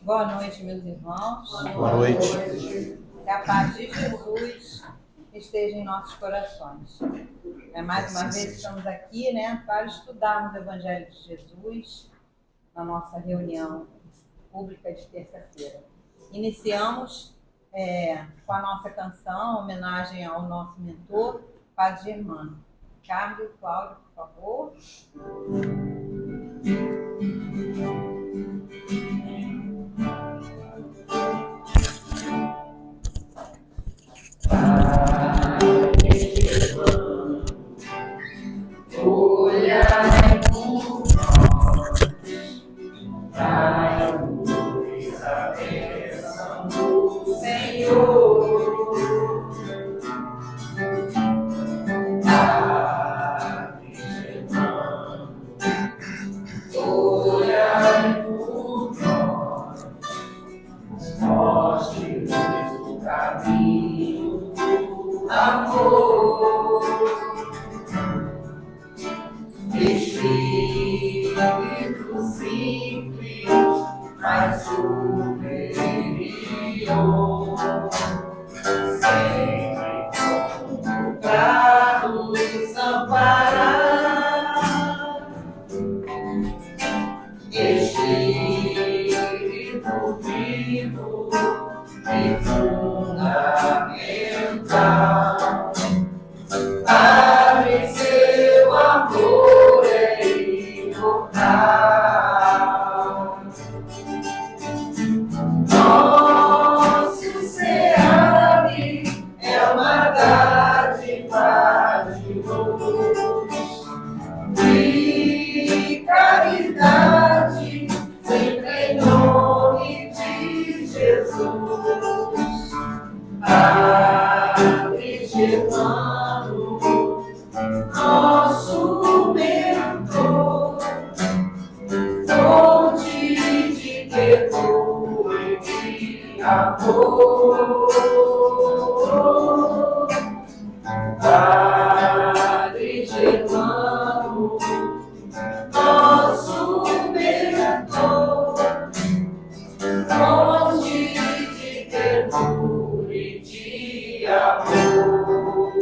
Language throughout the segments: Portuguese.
Boa noite, meus irmãos. Boa noite. Que a paz de Jesus esteja em nossos corações. Mais uma vez estamos aqui, para estudarmos o Evangelho de Jesus na nossa reunião pública de terça-feira. Iniciamos com a nossa canção, homenagem ao nosso mentor, Padre Germano. Carlos e Cláudio, por favor. Olhai por nós, dai-nos a bênção do Senhor. Padre Germano, olhai por nós, mostre-nos o caminho do amor. Espírito simples, mas superior, sempre pronto pra nos amparar. Espírito vivo e fundamental, abre seu amor é imortal. Nosso SEAD é uma dádiva de luz e caridade, sempre em nome de Jesus. Padre Germano, nosso mentor, fonte de ternura e de amor. Padre Germano, nosso mentor, fonte de ternura e de amor.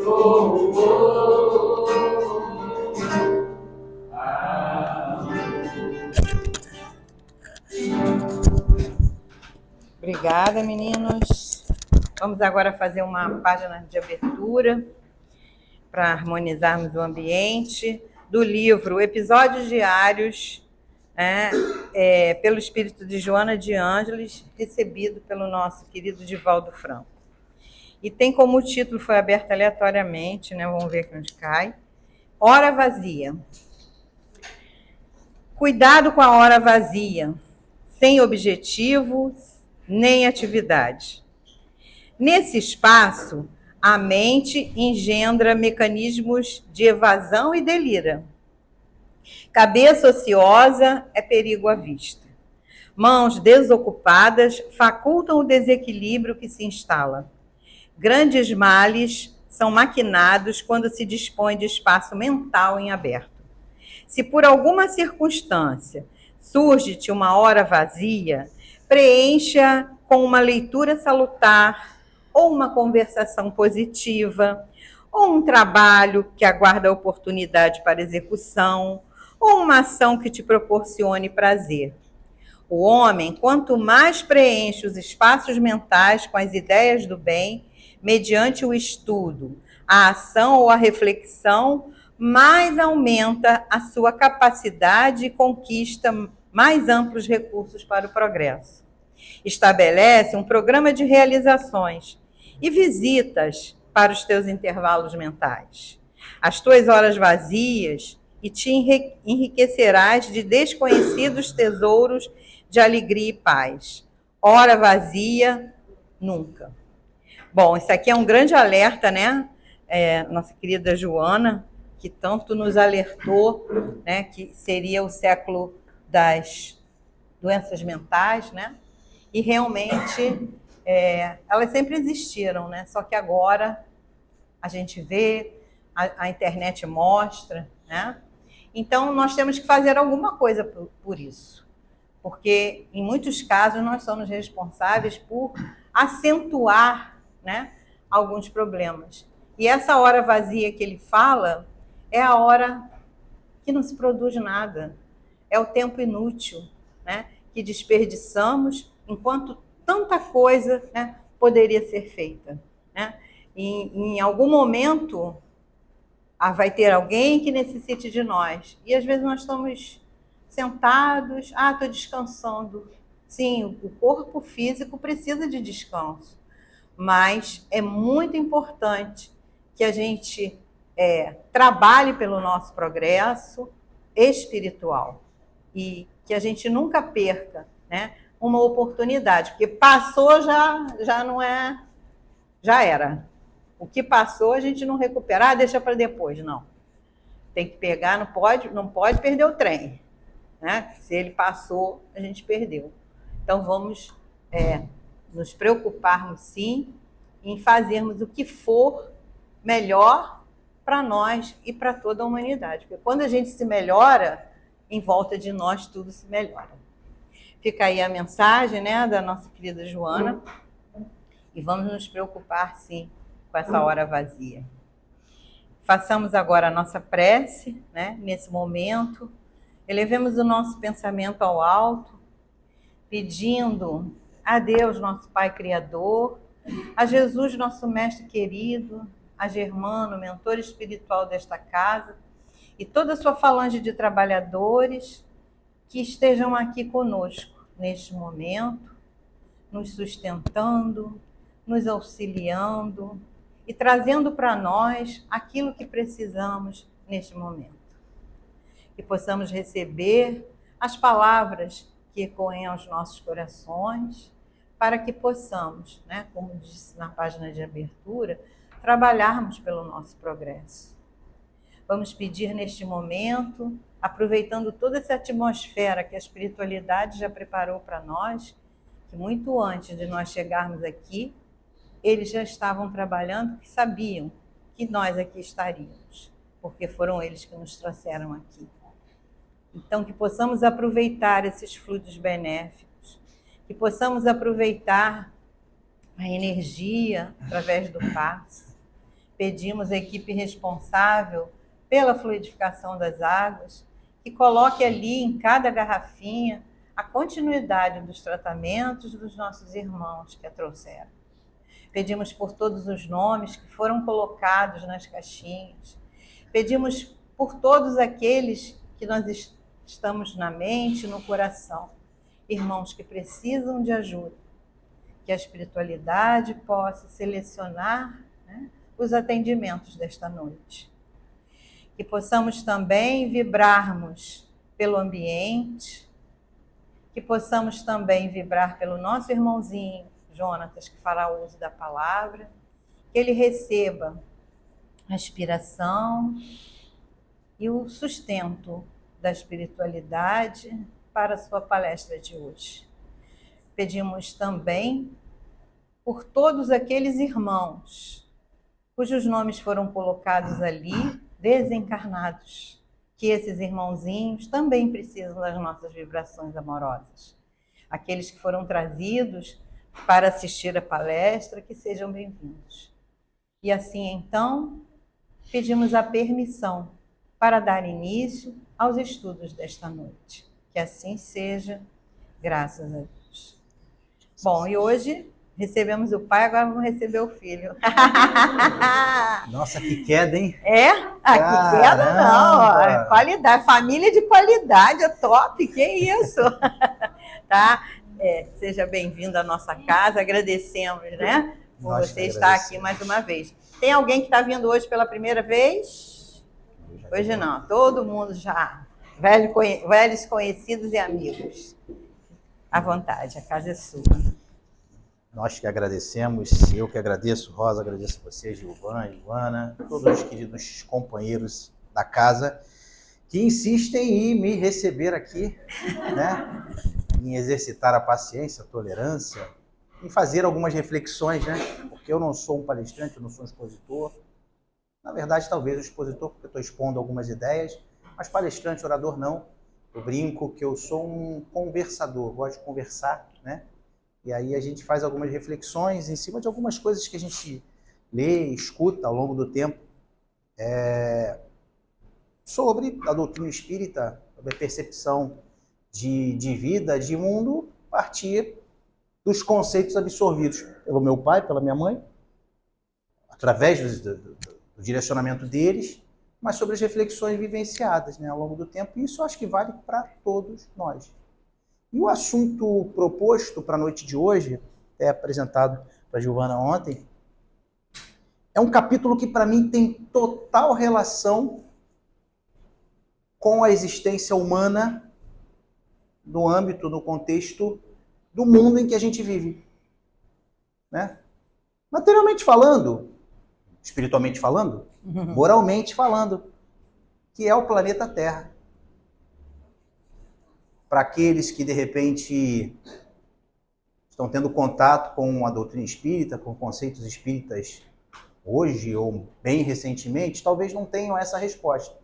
Oh, oh, oh. Obrigada, meninos. Vamos agora fazer uma página de abertura para harmonizarmos o ambiente do livro Episódios Diários, pelo espírito de Joana de Ângeles, recebido pelo nosso querido Divaldo Franco. E tem como título, foi aberto aleatoriamente, vamos ver aqui onde cai, Hora Vazia. Cuidado com a hora vazia, sem objetivos nem atividade. Nesse espaço, a mente engendra mecanismos de evasão e delira. Cabeça ociosa é perigo à vista. Mãos desocupadas facultam o desequilíbrio que se instala. Grandes males são maquinados quando se dispõe de espaço mental em aberto. Se por alguma circunstância surge-te uma hora vazia, preencha com uma leitura salutar, ou uma conversação positiva, ou um trabalho que aguarda oportunidade para execução, ou uma ação que te proporcione prazer. O homem, quanto mais preenche os espaços mentais com as ideias do bem, mediante o estudo, a ação ou a reflexão, mais aumenta a sua capacidade e conquista mais amplos recursos para o progresso. Estabelece um programa de realizações e visitas para os teus intervalos mentais. As tuas horas vazias e te enriquecerás de desconhecidos tesouros de alegria e paz. Hora vazia, nunca. Bom, isso aqui é um grande alerta, nossa querida Joana, que tanto nos alertou, que seria o século das doenças mentais, E realmente elas sempre existiram, Só que agora a gente vê, a internet mostra, Então, nós temos que fazer alguma coisa por isso. Porque, em muitos casos, nós somos responsáveis por acentuar, né, alguns problemas. E essa hora vazia que ele fala é a hora que não se produz nada. É o tempo inútil, né, que desperdiçamos enquanto tanta coisa, né, poderia ser feita. Né? E, em algum momento vai ter alguém que necessite de nós. E às vezes nós estamos sentados, estou descansando. Sim, o corpo físico precisa de descanso, mas é muito importante que a gente trabalhe pelo nosso progresso espiritual e que a gente nunca perca, né, uma oportunidade, porque passou já não é, já era. O que passou a gente não recupera, deixa para depois, não. Tem que pegar, não pode perder o trem. Né? Se ele passou, a gente perdeu. Então vamos nos preocuparmos sim em fazermos o que for melhor para nós e para toda a humanidade. Porque quando a gente se melhora, em volta de nós tudo se melhora. Fica aí a mensagem, né, da nossa querida Joana. E vamos nos preocupar sim com essa hora vazia. Façamos agora a nossa prece, né, nesse momento. Elevemos o nosso pensamento ao alto, pedindo a Deus, nosso Pai Criador, a Jesus, nosso Mestre querido, a Germano, mentor espiritual desta casa, e toda a sua falange de trabalhadores que estejam aqui conosco neste momento, nos sustentando, nos auxiliando e trazendo para nós aquilo que precisamos neste momento. Que possamos receber as palavras que ecoem aos nossos corações, para que possamos, né, como disse na página de abertura, trabalharmos pelo nosso progresso. Vamos pedir neste momento, aproveitando toda essa atmosfera que a espiritualidade já preparou para nós, que muito antes de nós chegarmos aqui, eles já estavam trabalhando, que sabiam que nós aqui estaríamos, porque foram eles que nos trouxeram aqui. Então, que possamos aproveitar esses fluidos benéficos, que possamos aproveitar a energia através do passe. Pedimos à equipe responsável pela fluidificação das águas, que coloque ali em cada garrafinha a continuidade dos tratamentos dos nossos irmãos que a trouxeram. Pedimos por todos os nomes que foram colocados nas caixinhas. Pedimos por todos aqueles que nós estamos na mente, no coração. Irmãos que precisam de ajuda. Que a espiritualidade possa selecionar, né, os atendimentos desta noite. Que possamos também vibrarmos pelo ambiente. Que possamos também vibrar pelo nosso irmãozinho, Jonatas, que fará o uso da palavra, que ele receba a inspiração e o sustento da espiritualidade para a sua palestra de hoje. Pedimos também por todos aqueles irmãos cujos nomes foram colocados ali, desencarnados, que esses irmãozinhos também precisam das nossas vibrações amorosas. Aqueles que foram trazidos para assistir a palestra, que sejam bem-vindos. E assim, então, pedimos a permissão para dar início aos estudos desta noite. Que assim seja, graças a Deus. Bom, e hoje recebemos o pai, agora vamos receber o filho. Nossa, que queda, hein? É? Que queda não, é qualidade, família de qualidade, é top, que isso? Tá? Seja bem-vindo à nossa casa, agradecemos, né, por você estar aqui mais uma vez. Tem alguém que está vindo hoje pela primeira vez? Hoje não, todo mundo já, velhos conhecidos e amigos. À vontade, a casa é sua. Nós que agradecemos, eu que agradeço, Rosa, agradeço a você, Gilvan, Ivana, todos os queridos companheiros da casa que insistem em me receber aqui, né? Em exercitar a paciência, a tolerância, em fazer algumas reflexões, né? Porque eu não sou um palestrante, eu não sou um expositor. Na verdade, talvez um expositor, porque eu estou expondo algumas ideias, mas palestrante, orador não. Eu brinco que eu sou um conversador, gosto de conversar, né? E aí a gente faz algumas reflexões em cima de algumas coisas que a gente lê, escuta ao longo do tempo, sobre a doutrina espírita, sobre a percepção de vida, de mundo, a partir dos conceitos absorvidos pelo meu pai, pela minha mãe, através do direcionamento deles, mas sobre as reflexões vivenciadas, né, ao longo do tempo. E isso eu acho que vale para todos nós. E o assunto proposto para a noite de hoje, até apresentado para a Giovana ontem, é um capítulo que para mim tem total relação com a existência humana no âmbito, no contexto do mundo em que a gente vive, né? Materialmente falando, espiritualmente falando, moralmente falando, que é o planeta Terra. Para aqueles que, de repente, estão tendo contato com a doutrina espírita, com conceitos espíritas hoje ou bem recentemente, talvez não tenham essa resposta.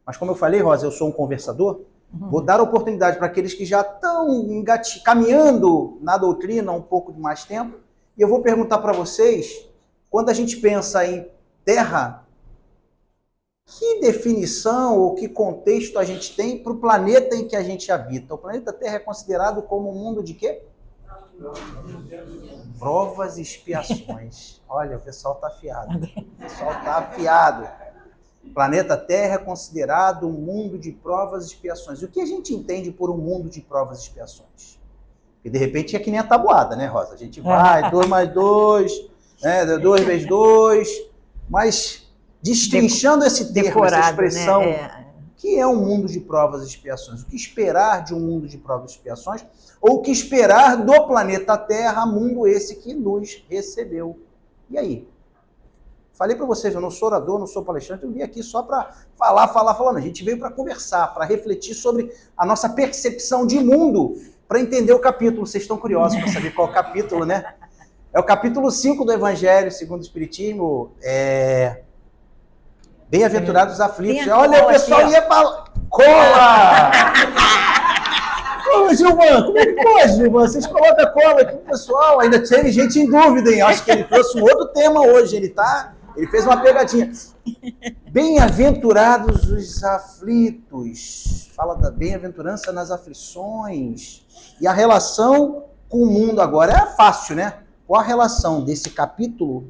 Mas como eu falei, Rosa, eu sou um conversador, vou dar oportunidade para aqueles que já estão caminhando na doutrina há um pouco de mais tempo, e eu vou perguntar para vocês, quando a gente pensa em Terra, que definição ou que contexto a gente tem para o planeta em que a gente habita? O planeta Terra é considerado como um mundo de quê? Provas e expiações. Olha, o pessoal está afiado. O pessoal está afiado. O planeta Terra é considerado um mundo de provas e expiações. E o que a gente entende por um mundo de provas e expiações? Porque de repente é que nem a tabuada, né, Rosa? A gente vai, 2 mais 2, né, 2 vezes 2, mas destrinchando esse termo, decorado, essa expressão, né? o que é um mundo de provas e expiações? O que esperar de um mundo de provas e expiações? Ou o que esperar do planeta Terra, mundo esse que nos recebeu? E aí? Falei para vocês, eu não sou orador, não sou palestrante, eu vim aqui só para falar. A gente veio para conversar, para refletir sobre a nossa percepção de mundo, para entender o capítulo. Vocês estão curiosos para saber qual é o capítulo, né? É o capítulo 5 do Evangelho segundo o Espiritismo, Bem-aventurados os aflitos. Olha, o pessoal aqui, ia falar. Cola! Cola, Gilvan! Como é que pode, Gilvan? Vocês colocam cola aqui pro pessoal. Ainda tem gente em dúvida, hein? Acho que ele trouxe um outro tema hoje. Ele fez uma pegadinha. Bem-aventurados os aflitos. Fala da bem-aventurança nas aflições. E a relação com o mundo agora é fácil, né? Qual a relação desse capítulo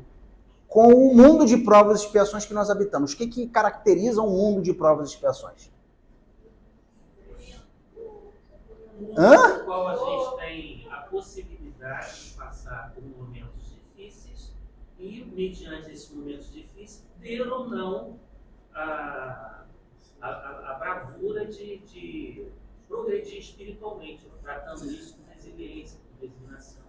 com o mundo de provas e expiações que nós habitamos? O que caracteriza um mundo de provas e expiações? No qual a gente tem a possibilidade de passar por momentos difíceis e, mediante esses momentos difíceis, ter ou não a bravura de progredir espiritualmente, tratando isso com resiliência, com resignação.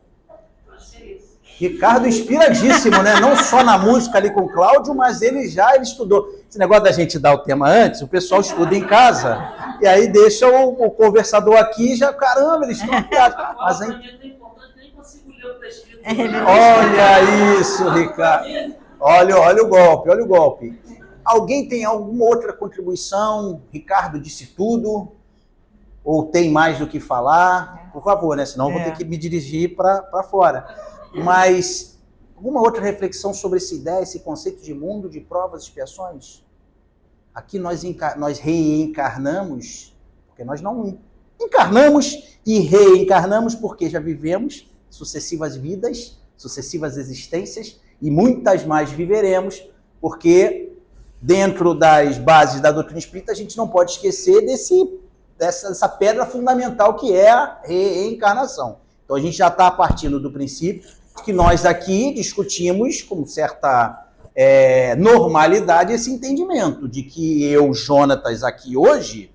Acho que é isso. Ricardo inspiradíssimo, né? Não só na música ali com o Cláudio, mas ele estudou. Esse negócio da gente dar o tema antes, o pessoal estuda em casa, e aí deixa o conversador aqui e já, caramba, eles estão afiados. Mas aí... Olha isso, Ricardo. Olha o golpe. Alguém tem alguma outra contribuição? Ricardo disse tudo? Ou tem mais do que falar? Por favor, né? Senão eu vou ter que me dirigir para fora. Mas alguma outra reflexão sobre essa ideia, esse conceito de mundo, de provas e expiações? Aqui nós reencarnamos, porque nós não encarnamos e reencarnamos porque já vivemos sucessivas vidas, sucessivas existências e muitas mais viveremos, porque dentro das bases da doutrina espírita a gente não pode esquecer dessa pedra fundamental que é a reencarnação. Então a gente já está partindo do princípio de que nós aqui discutimos com certa normalidade esse entendimento de que eu, Jonatas, aqui hoje,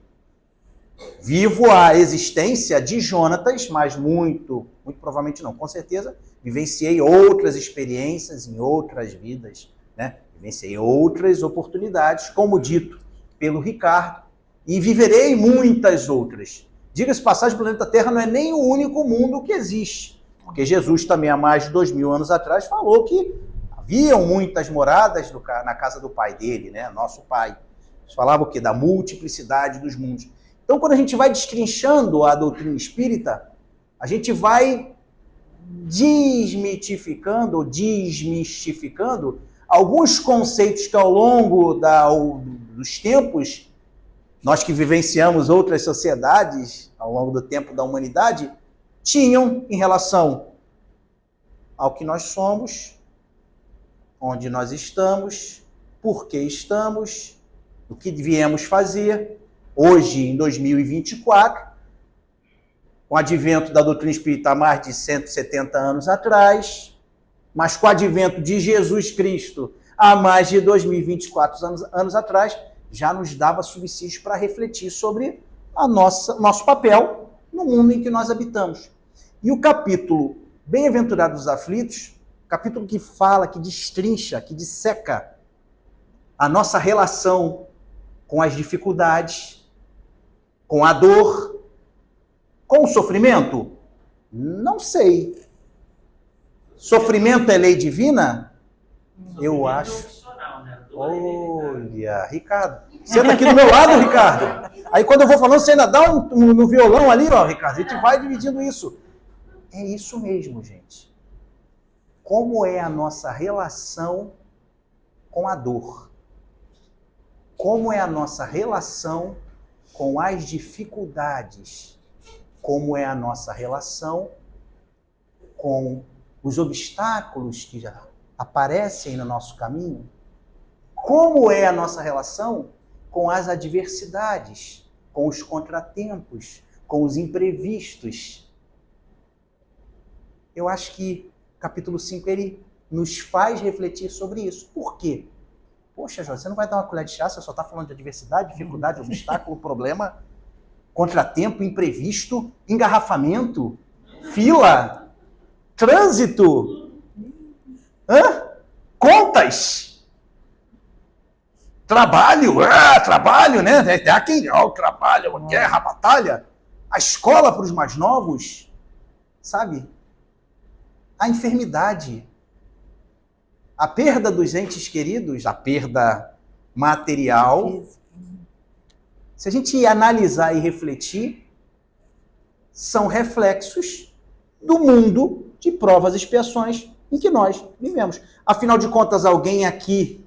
vivo a existência de Jonatas, mas muito provavelmente não, com certeza, vivenciei outras experiências em outras vidas, né? Vivenciei outras oportunidades, como dito pelo Ricardo, e viverei muitas outras. Diga-se passagem, o planeta Terra não é nem o único mundo que existe, porque Jesus também há mais de 2000 anos atrás falou que haviam muitas moradas na casa do Pai dele, né? Nosso Pai. Falava o quê? Da multiplicidade dos mundos. Então, quando a gente vai destrinchando a doutrina espírita, a gente vai desmitificando ou desmistificando alguns conceitos que ao longo dos tempos, nós que vivenciamos outras sociedades ao longo do tempo da humanidade, tinham em relação ao que nós somos, onde nós estamos, por que estamos, o que viemos fazer. Hoje, em 2024, com o advento da doutrina espírita há mais de 170 anos atrás, mas com o advento de Jesus Cristo há mais de 2024 anos atrás, já nos dava subsídios para refletir sobre nosso papel no mundo em que nós habitamos. E o capítulo Bem-aventurados os aflitos, capítulo que fala, que destrincha, que disseca a nossa relação com as dificuldades, com a dor, com o sofrimento? Não sei. Sofrimento é lei divina? Eu acho. Olha, Ricardo. Senta aqui do meu lado, Ricardo. Aí quando eu vou falando, você ainda dá no violão ali, ó, Ricardo. A gente vai dividindo isso. É isso mesmo, gente. Como é a nossa relação com a dor? Como é a nossa relação com as dificuldades? Como é a nossa relação com os obstáculos que já aparecem no nosso caminho? Como é a nossa relação com as adversidades, com os contratempos, com os imprevistos? Eu acho que o capítulo 5 ele nos faz refletir sobre isso. Por quê? Poxa, Jorge, você não vai dar uma colher de chá, você só está falando de adversidade, dificuldade, obstáculo, problema, contratempo, imprevisto, engarrafamento, fila, trânsito, contas, trabalho, trabalho, né? Há quem, o trabalho, a guerra, a batalha, a escola para os mais novos, sabe? A enfermidade, a perda dos entes queridos, a perda material. Se a gente analisar e refletir, são reflexos do mundo de provas e expiações em que nós vivemos. Afinal de contas, alguém aqui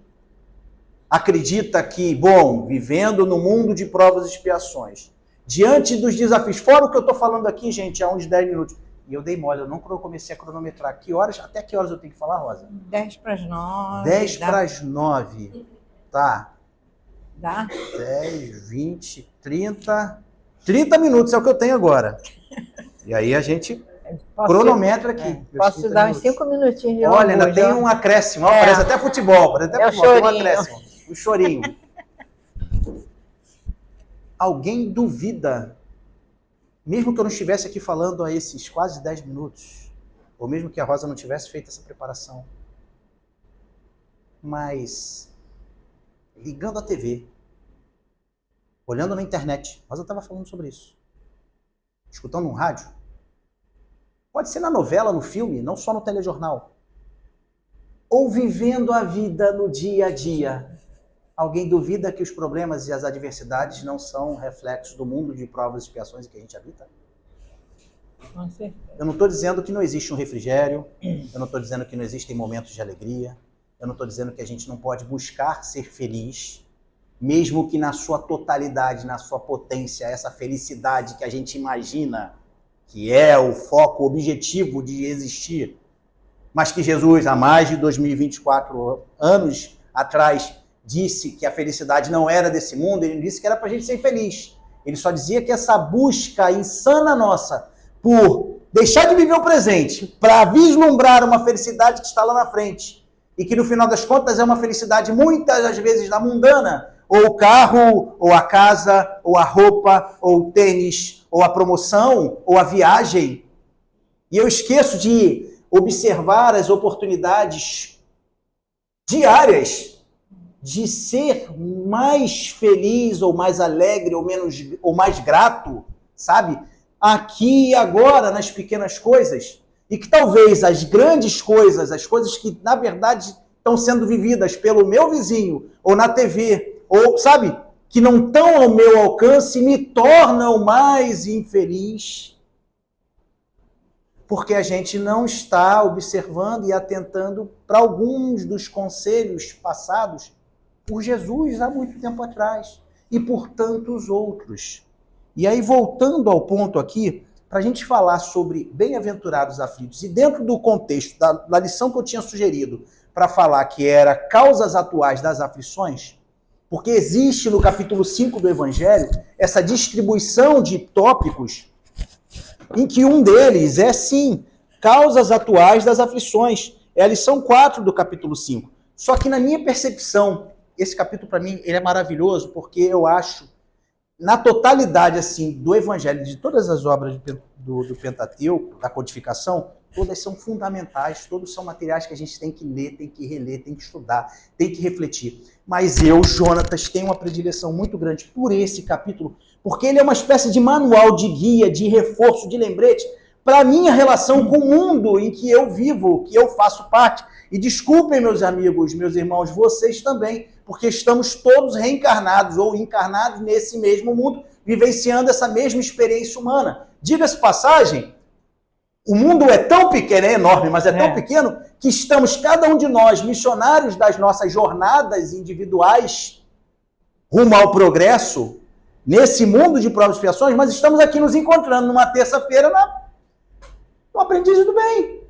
acredita que, bom, vivendo no mundo de provas e expiações, diante dos desafios, fora o que eu estou falando aqui, gente, há uns 10 minutos, e eu dei mole, eu não comecei a cronometrar. Até que horas eu tenho que falar, Rosa? 10 para as 9. 10 para as 9. Tá. Dá? 10, 20, 30. 30 minutos é o que eu tenho agora. E aí a gente cronometra aqui. Posso dar uns 5 minutinhos de Olha, ainda tem um acréscimo. Parece até futebol. Parece até futebol. Tem um acréscimo. Um chorinho. Alguém duvida, mesmo que eu não estivesse aqui falando a esses quase 10 minutos, ou mesmo que a Rosa não tivesse feito essa preparação, mas ligando a TV, olhando na internet, a Rosa estava falando sobre isso, escutando um rádio, pode ser na novela, no filme, não só no telejornal, ou vivendo a vida no dia a dia. Alguém duvida que os problemas e as adversidades não são reflexos do mundo de provas e expiações em que a gente habita? Com certeza. Eu não estou dizendo que não existe um refrigério, eu não estou dizendo que não existem momentos de alegria, eu não estou dizendo que a gente não pode buscar ser feliz, mesmo que na sua totalidade, na sua potência, essa felicidade que a gente imagina, que é o foco, o objetivo de existir, mas que Jesus, há mais de 2024 anos atrás, disse que a felicidade não era desse mundo, ele disse que era para a gente ser feliz. Ele só dizia que essa busca insana nossa por deixar de viver o presente para vislumbrar uma felicidade que está lá na frente e que no final das contas é uma felicidade muitas das vezes da mundana, ou o carro, ou a casa, ou a roupa, ou o tênis, ou a promoção, ou a viagem. E eu esqueço de observar as oportunidades diárias de ser mais feliz, ou mais alegre, ou mais grato, sabe? Aqui e agora, nas pequenas coisas. E que talvez as grandes coisas, as coisas que, na verdade, estão sendo vividas pelo meu vizinho, ou na TV, ou, sabe? que não estão ao meu alcance me tornam mais infeliz. Porque a gente não está observando e atentando para alguns dos conselhos passados por Jesus há muito tempo atrás e por tantos outros. E aí, voltando ao ponto aqui, para a gente falar sobre bem-aventurados aflitos, e dentro do contexto da lição que eu tinha sugerido para falar que era causas atuais das aflições, porque existe no capítulo 5 do Evangelho essa distribuição de tópicos em que um deles é, sim, causas atuais das aflições. É a lição 4 do capítulo 5. Só que na minha percepção, esse capítulo para mim ele é maravilhoso, porque eu acho, na totalidade assim do Evangelho, de todas as obras do Pentateuco, da codificação, todas são fundamentais, todos são materiais que a gente tem que ler, tem que reler, tem que estudar, tem que refletir. Mas eu, Jonatas, tenho uma predileção muito grande por esse capítulo, porque ele é uma espécie de manual, de guia, de reforço, de lembrete para a minha relação com o mundo em que eu vivo, que eu faço parte. E desculpem, meus amigos, meus irmãos, vocês também, porque estamos todos reencarnados ou encarnados nesse mesmo mundo, vivenciando essa mesma experiência humana. Diga-se passagem, o mundo é tão pequeno, é enorme, mas é tão pequeno, que estamos, cada um de nós, missionários das nossas jornadas individuais rumo ao progresso, nesse mundo de provas e expiações, mas estamos aqui nos encontrando numa terça-feira no Aprendiz do Bem,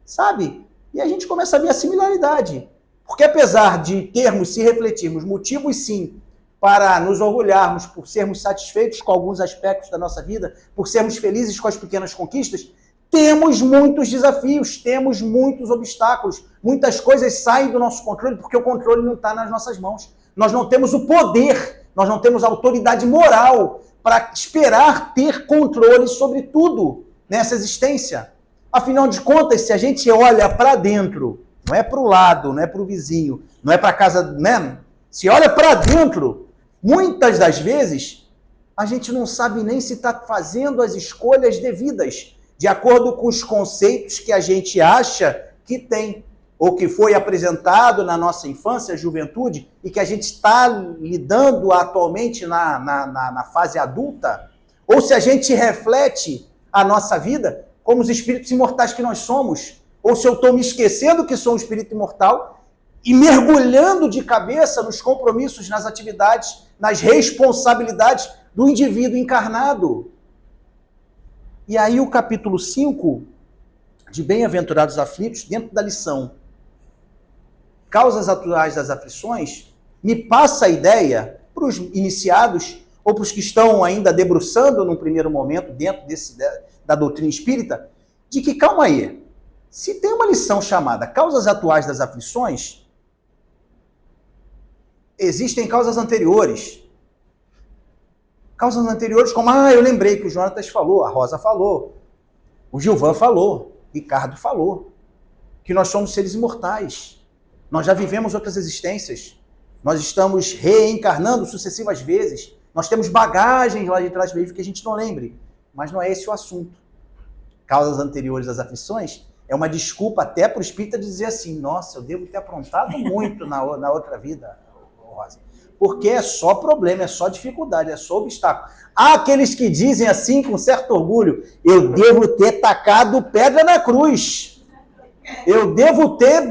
sabe? E a gente começa a ver a similaridade. Porque apesar de termos, se refletirmos, motivos sim, para nos orgulharmos por sermos satisfeitos com alguns aspectos da nossa vida, por sermos felizes com as pequenas conquistas, temos muitos desafios, temos muitos obstáculos, muitas coisas saem do nosso controle, porque o controle não está nas nossas mãos. Nós não temos o poder, nós não temos a autoridade moral para esperar ter controle sobre tudo nessa existência. Afinal de contas, se a gente olha para dentro, não é para o lado, não é para o vizinho, não é para a casa, né? Se olha para dentro, muitas das vezes, a gente não sabe nem se está fazendo as escolhas devidas, de acordo com os conceitos que a gente acha que tem, ou que foi apresentado na nossa infância, juventude, e que a gente está lidando atualmente na fase adulta, ou se a gente reflete a nossa vida como os espíritos imortais que nós somos, ou se eu estou me esquecendo que sou um espírito imortal e mergulhando de cabeça nos compromissos, nas atividades, nas responsabilidades do indivíduo encarnado. E aí o capítulo 5 de Bem-aventurados aflitos, dentro da lição Causas atuais das aflições, me passa a ideia para os iniciados ou para os que estão ainda debruçando num primeiro momento dentro da doutrina espírita, de que, calma aí, se tem uma lição chamada Causas atuais das aflições, existem causas anteriores. Causas anteriores como, eu lembrei que o Jonatas falou, a Rosa falou, o Gilvan falou, Ricardo falou, que nós somos seres imortais. Nós já vivemos outras existências. Nós estamos reencarnando sucessivas vezes. Nós temos bagagens lá de trás mesmo que a gente não lembre. Mas não é esse o assunto. Causas anteriores das aflições é uma desculpa até para o espírita dizer assim, nossa, eu devo ter aprontado muito na outra vida, Rosa. Porque é só problema, é só dificuldade, é só obstáculo. Há aqueles que dizem assim com certo orgulho, eu devo ter tacado pedra na cruz. Eu devo ter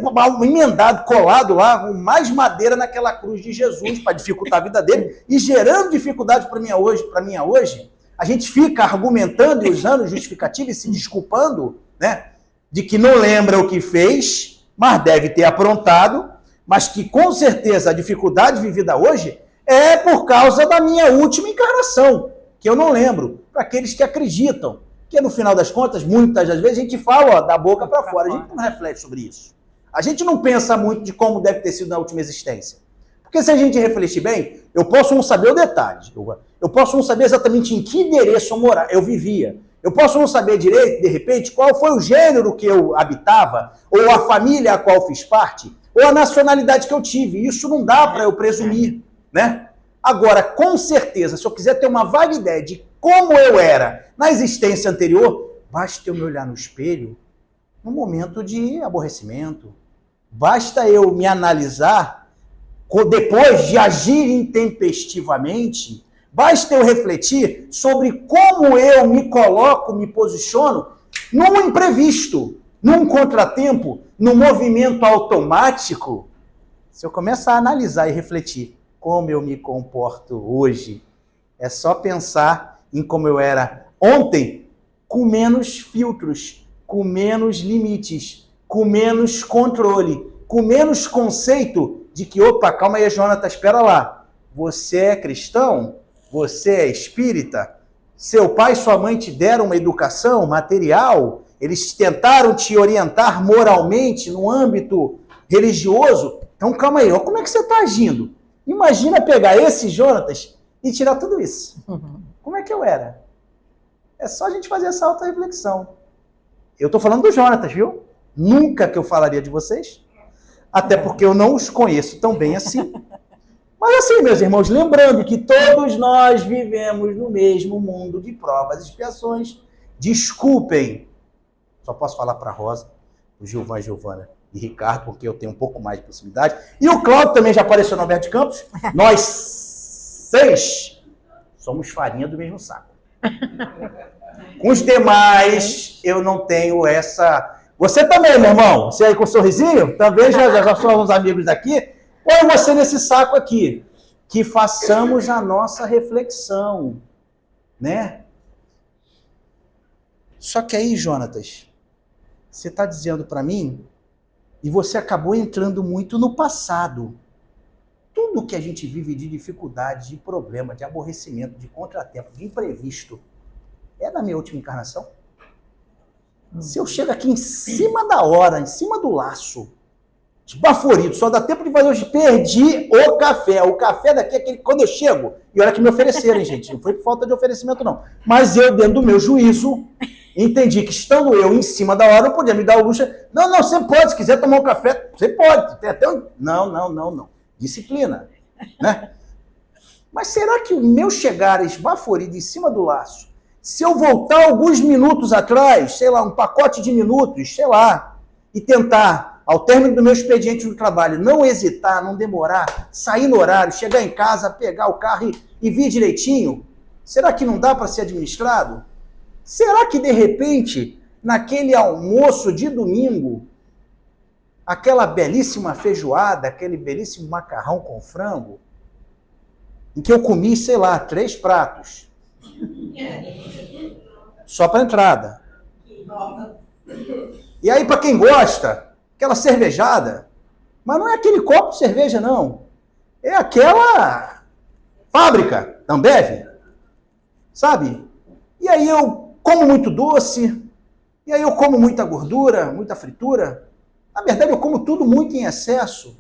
emendado, colado lá com mais madeira naquela cruz de Jesus para dificultar a vida dele e gerando dificuldade para mim hoje. A gente fica argumentando e usando justificativa e se desculpando, né, de que não lembra o que fez, mas deve ter aprontado, mas que com certeza a dificuldade vivida hoje é por causa da minha última encarnação, que eu não lembro, para aqueles que acreditam. Que no final das contas, muitas das vezes, a gente fala da boca para fora, a gente não reflete sobre isso. A gente não pensa muito de como deve ter sido na última existência. Porque se a gente refletir bem, eu posso não saber o detalhe, eu posso não saber exatamente em que endereço eu vivia, eu posso não saber direito, de repente, qual foi o gênero que eu habitava, ou a família a qual fiz parte, ou a nacionalidade que eu tive. Isso não dá para eu presumir, né? Agora, com certeza, se eu quiser ter uma vaga ideia de como eu era na existência anterior, basta eu me olhar no espelho num momento de aborrecimento. Basta eu me analisar depois de agir intempestivamente, basta eu refletir sobre como eu me coloco, me posiciono num imprevisto, num contratempo, num movimento automático. Se eu começar a analisar e refletir como eu me comporto hoje, é só pensar em como eu era ontem, com menos filtros, com menos limites, com menos controle, com menos conceito de que, opa, calma aí, Jonatas, espera lá. Você é cristão? Você é espírita? Seu pai e sua mãe te deram uma educação material? Eles tentaram te orientar moralmente no âmbito religioso? Então, calma aí, ó, como é que você está agindo? Imagina pegar esse Jonatas e tirar tudo isso. Como é que eu era? É só a gente fazer essa auto-reflexão. Eu estou falando do Jonatas, viu? Nunca que eu falaria de vocês, até porque eu não os conheço tão bem assim. Mas assim, meus irmãos, lembrando que todos nós vivemos no mesmo mundo de provas e expiações. Desculpem, só posso falar para Rosa, o Gilvan, Giovana e Ricardo, porque eu tenho um pouco mais de proximidade. E o Cláudio também já apareceu no Alberto de Campos. Nós 6 somos farinha do mesmo saco. Com os demais, eu não tenho essa... Você também, meu irmão? Você aí com um sorrisinho? Também já somos amigos daqui. Põe você nesse saco aqui. Que façamos a nossa reflexão, né? Só que aí, Jonatas, você está dizendo para mim, e você acabou entrando muito no passado. Tudo que a gente vive de dificuldade, de problema, de aborrecimento, de contratempo, de imprevisto, é da minha última encarnação? Se eu chego aqui em cima da hora, em cima do laço, esbaforido, só dá tempo de fazer hoje, perdi o café. O café daqui é aquele quando eu chego, e olha que me ofereceram, hein, gente? Não foi por falta de oferecimento, não. Mas eu, dentro do meu juízo, entendi que estando eu em cima da hora, eu podia me dar o luxo. Não, você pode, se quiser tomar um café, você pode. Tem até um... Não. Disciplina, né? Mas será que o meu chegar esbaforido em cima do laço, se eu voltar alguns minutos atrás, sei lá, um pacote de minutos, sei lá, e tentar, ao término do meu expediente no trabalho, não hesitar, não demorar, sair no horário, chegar em casa, pegar o carro e vir direitinho, será que não dá para ser administrado? Será que, de repente, naquele almoço de domingo, aquela belíssima feijoada, aquele belíssimo macarrão com frango, em que eu comi, sei lá, 3 pratos, só para entrada. E aí, para quem gosta, aquela cervejada, mas não é aquele copo de cerveja, não. É aquela fábrica, Ambev, sabe? E aí eu como muito doce, e aí eu como muita gordura, muita fritura. Na verdade, eu como tudo muito em excesso.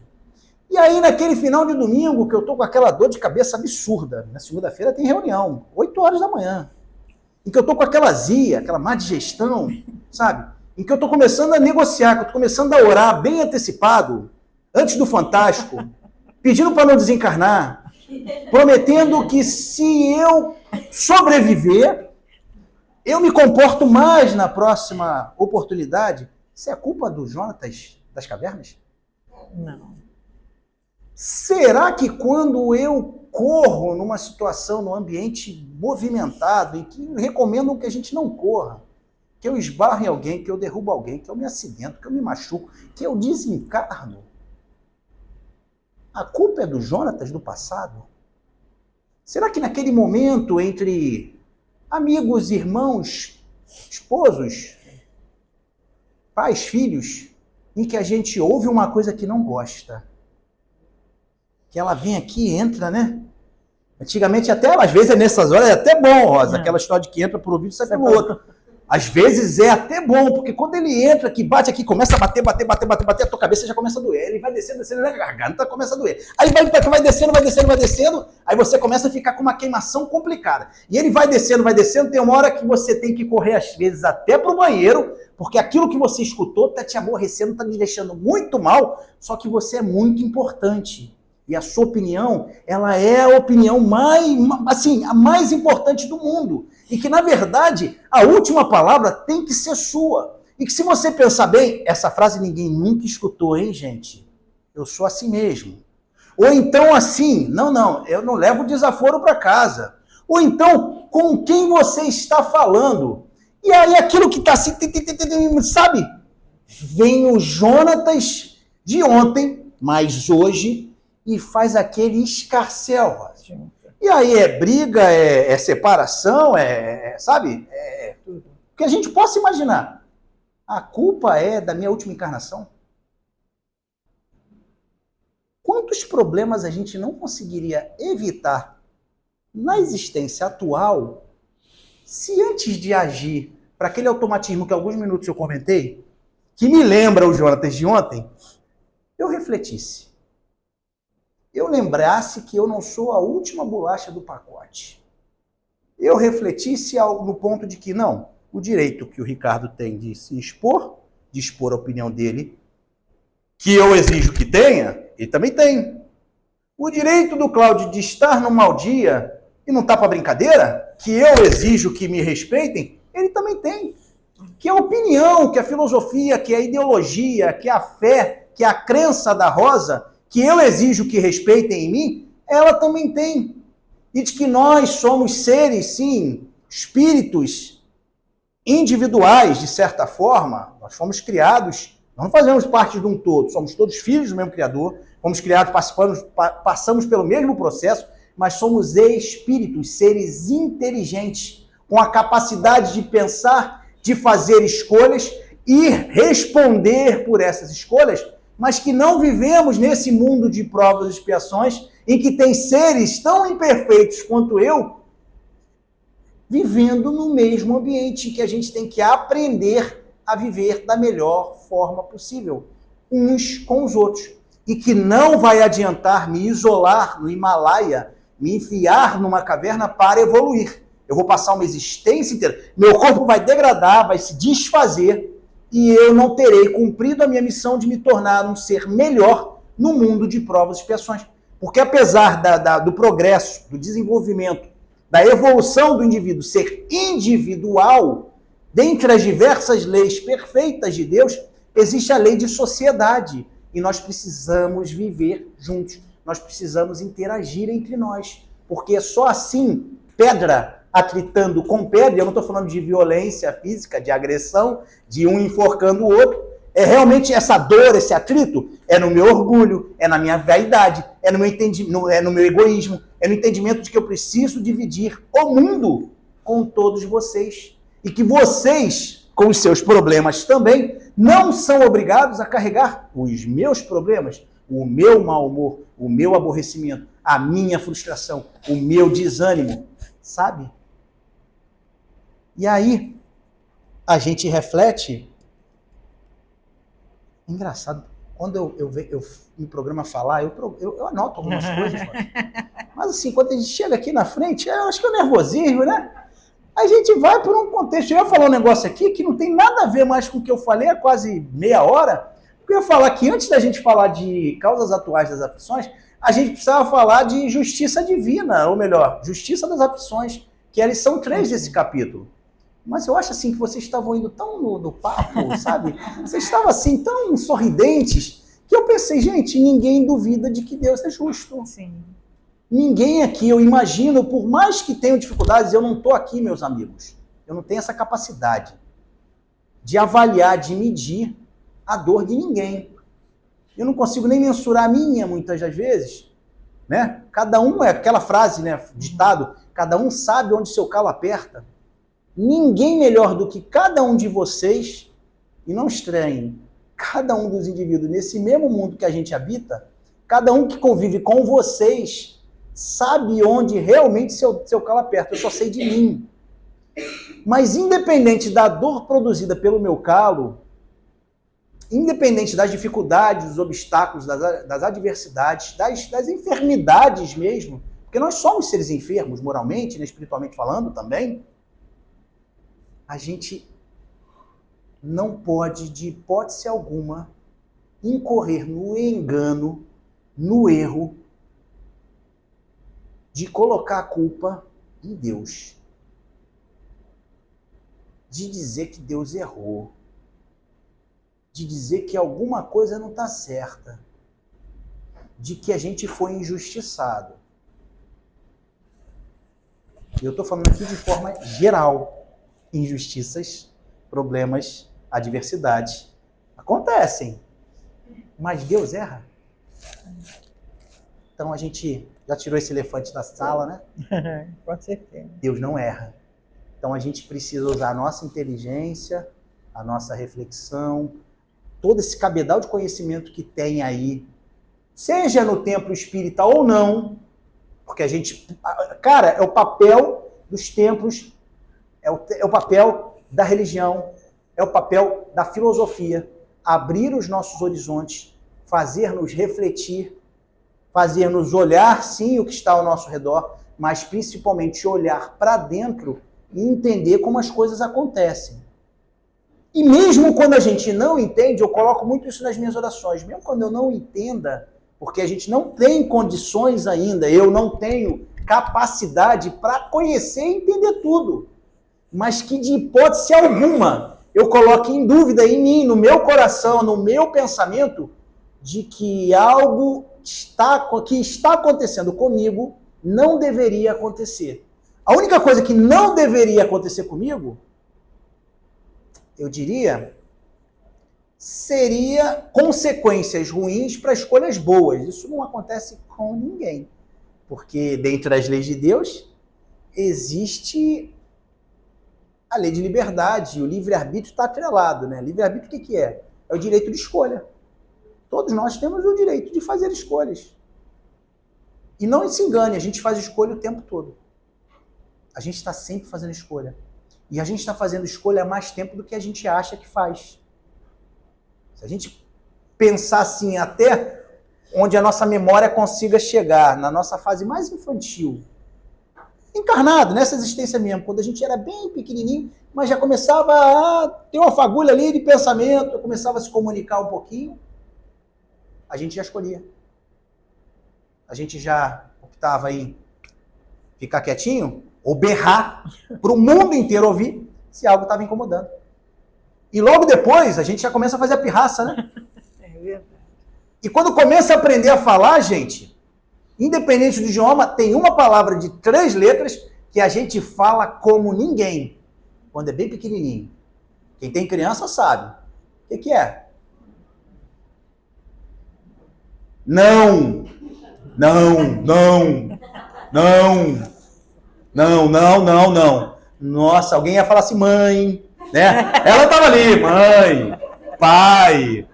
E aí, naquele final de domingo, que eu tô com aquela dor de cabeça absurda, na segunda-feira tem reunião, 8 horas da manhã, em que eu tô com aquela azia, aquela má digestão, sabe? Em que eu tô começando a negociar, que eu tô começando a orar bem antecipado, antes do Fantástico, pedindo para não desencarnar, prometendo que se eu sobreviver, eu me comporto mais na próxima oportunidade. Isso é culpa do Jonatas das Cavernas? Não. Será que quando eu corro numa situação, num ambiente movimentado, em que recomendam que a gente não corra, que eu esbarro em alguém, que eu derrubo alguém, que eu me acidento, que eu me machuco, que eu desencarno, a culpa é do Jonatas do passado? Será que naquele momento entre amigos, irmãos, esposos, pais, filhos, em que a gente ouve uma coisa que não gosta, que ela vem aqui e entra, né? Antigamente até, às vezes nessas horas é até bom, Rosa, aquela história de que entra por ouvido e sai pelo outro. Às vezes é até bom, porque quando ele entra, que bate aqui, começa a bater, a tua cabeça já começa a doer, ele vai descendo, a garganta começa a doer. Aí vai descendo, aí você começa a ficar com uma queimação complicada. E ele vai descendo, tem uma hora que você tem que correr, às vezes, até pro banheiro, porque aquilo que você escutou tá te aborrecendo, tá te deixando muito mal, só que você é muito importante. E a sua opinião, ela é a opinião a mais importante do mundo. E que, na verdade, a última palavra tem que ser sua. E que se você pensar bem, essa frase ninguém nunca escutou, hein, gente? Eu sou assim mesmo. Ou então assim, não, eu não levo desaforo para casa. Ou então, com quem você está falando? E aí aquilo que está assim, sabe? Vem o Jonatas de ontem, mas hoje, e faz aquele escarcéu. E aí é briga, é separação, sabe? O que a gente possa imaginar. A culpa é da minha última encarnação? Quantos problemas a gente não conseguiria evitar na existência atual se antes de agir para aquele automatismo que alguns minutos eu comentei, que me lembra o Jonatas de ontem, eu refletisse. Eu lembrasse que eu não sou a última bolacha do pacote. Eu refletisse no ponto de que, não, o direito que o Ricardo tem de se expor, de expor a opinião dele, que eu exijo que tenha, ele também tem. O direito do Cláudio de estar num mau dia e não tá para brincadeira, que eu exijo que me respeitem, ele também tem. Que a opinião, que a filosofia, que a ideologia, que a fé, que a crença da Rosa, que eu exijo que respeitem em mim, ela também tem. E de que nós somos seres, sim, espíritos individuais, de certa forma. Nós fomos criados, nós não fazemos parte de um todo, somos todos filhos do mesmo Criador, fomos criados, passamos pelo mesmo processo, mas somos espíritos, seres inteligentes, com a capacidade de pensar, de fazer escolhas e responder por essas escolhas, mas que não vivemos nesse mundo de provas e expiações em que tem seres tão imperfeitos quanto eu vivendo no mesmo ambiente, que a gente tem que aprender a viver da melhor forma possível, uns com os outros. E que não vai adiantar me isolar no Himalaia, me enfiar numa caverna para evoluir. Eu vou passar uma existência inteira, meu corpo vai degradar, vai se desfazer, e eu não terei cumprido a minha missão de me tornar um ser melhor no mundo de provas e expiações. Porque apesar do progresso, do desenvolvimento, da evolução do indivíduo ser individual, dentre as diversas leis perfeitas de Deus, existe a lei de sociedade. E nós precisamos viver juntos. Nós precisamos interagir entre nós. Porque é só assim, pedra atritando com pedra, eu não estou falando de violência física, de agressão, de um enforcando o outro, é realmente essa dor, esse atrito, é no meu orgulho, é na minha vaidade, é no meu egoísmo, é no entendimento de que eu preciso dividir o mundo com todos vocês. E que vocês, com os seus problemas também, não são obrigados a carregar os meus problemas, o meu mau humor, o meu aborrecimento, a minha frustração, o meu desânimo, sabe? E aí, a gente reflete. Engraçado, quando eu me programa a falar, eu anoto algumas coisas, mas assim, quando a gente chega aqui na frente, eu acho que é o nervosismo, né? A gente vai por um contexto. Eu ia falar um negócio aqui que não tem nada a ver mais com o que eu falei há quase meia hora, porque eu ia falar que antes da gente falar de causas atuais das aflições, a gente precisava falar de justiça divina, ou melhor, justiça das aflições, que elas são 3 desse capítulo. Mas eu acho assim que vocês estavam indo tão no papo, sabe? Vocês estavam assim tão sorridentes, que eu pensei, gente, ninguém duvida de que Deus é justo. Sim. Ninguém aqui, eu imagino, por mais que tenham dificuldades, eu não estou aqui, meus amigos. Eu não tenho essa capacidade de avaliar, de medir a dor de ninguém. Eu não consigo nem mensurar a minha, muitas das vezes. Né? Cada um, é aquela frase, né, ditado, cada um sabe onde seu calo aperta. Ninguém melhor do que cada um de vocês, e não estranhem, cada um dos indivíduos nesse mesmo mundo que a gente habita, cada um que convive com vocês, sabe onde realmente seu calo aperta. Eu só sei de mim. Mas independente da dor produzida pelo meu calo, independente das dificuldades, dos obstáculos, das adversidades, das enfermidades mesmo, porque nós somos seres enfermos moralmente, né, espiritualmente falando também, a gente não pode, de hipótese alguma, incorrer no engano, no erro, de colocar a culpa em Deus. De dizer que Deus errou. De dizer que alguma coisa não está certa. de que a gente foi injustiçado. E eu estou falando aqui de forma geral. Injustiças, problemas, adversidades acontecem. Mas Deus erra. Então a gente já tirou esse elefante da sala, né? Com certeza. Deus não erra. Então a gente precisa usar a nossa inteligência, a nossa reflexão, todo esse cabedal de conhecimento que tem aí, seja no templo espírita ou não, porque a gente... Cara, é o papel dos templos, é o papel da religião, é o papel da filosofia, abrir os nossos horizontes, fazer-nos refletir, fazer-nos olhar, sim, o que está ao nosso redor, mas principalmente olhar para dentro e entender como as coisas acontecem. E mesmo quando a gente não entende, eu coloco muito isso nas minhas orações, mesmo quando eu não entenda, porque a gente não tem condições ainda, eu não tenho capacidade para conhecer e entender tudo, mas que de hipótese alguma eu coloque em dúvida em mim, no meu coração, no meu pensamento, de que algo que está acontecendo comigo não deveria acontecer. A única coisa que não deveria acontecer comigo, eu diria, seria consequências ruins para escolhas boas. Isso não acontece com ninguém. Porque dentro das leis de Deus existe a lei de liberdade, o livre-arbítrio está atrelado, né? Livre-arbítrio o que é? É o direito de escolha. Todos nós temos o direito de fazer escolhas. E não se engane, a gente faz escolha o tempo todo. A gente está sempre fazendo escolha. E a gente está fazendo escolha há mais tempo do que a gente acha que faz. Se a gente pensar assim, até onde a nossa memória consiga chegar, na nossa fase mais infantil, encarnado, nessa existência mesmo, quando a gente era bem pequenininho, mas já começava a ter uma fagulha ali de pensamento, começava a se comunicar um pouquinho, a gente já escolhia. A gente já optava em ficar quietinho ou berrar para o mundo inteiro ouvir se algo estava incomodando. E logo depois a gente já começa a fazer a pirraça, né? É verdade. E quando começa a aprender a falar, gente, independente do idioma, tem uma palavra de 3 letras que a gente fala como ninguém, quando é bem pequenininho. Quem tem criança sabe. O que é? Não, não, não, não, não, não, não, não. Nossa, alguém ia falar assim, mãe, né? Ela estava ali, mãe, pai,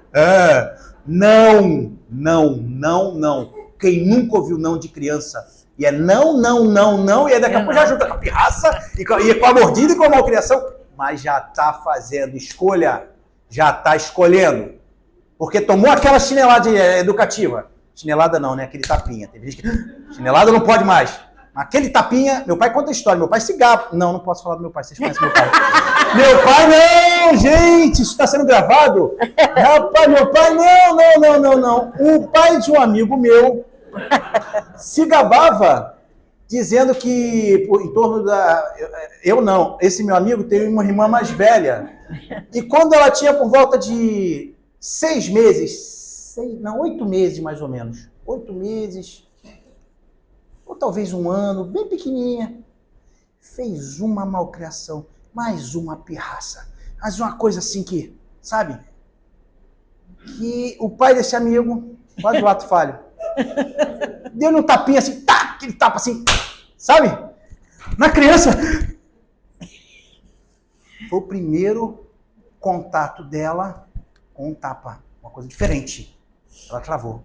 não, não, não, não. Quem nunca ouviu não de criança? E é não, não, não, não, e aí daqui a pouco já junta com a pirraça, e com a mordida e com a malcriação, mas já está fazendo escolha, já está escolhendo. Porque tomou aquela chinelada educativa. Chinelada não, né? Aquele tapinha. Tem gente que... Chinelada não pode mais. Aquele tapinha... Meu pai conta a história. Meu pai se gaba. Não posso falar do meu pai. Vocês conhecem meu pai. Meu pai não, gente. Isso está sendo gravado. Rapaz, meu pai não. O pai de um amigo meu se gabava dizendo que em torno da... Eu não. Esse meu amigo tem uma irmã mais velha. E quando ela tinha por volta de 6 meses, 8 meses mais ou menos, 8 meses, ou talvez 1 ano, bem pequenininha, fez uma malcriação, mais uma pirraça, mais uma coisa assim que, sabe, que o pai desse amigo, quase o ato falho, deu-lhe um tapinha assim, tá, aquele tapa assim, sabe, na criança. Foi o primeiro contato dela com um tapa, uma coisa diferente. Ela travou.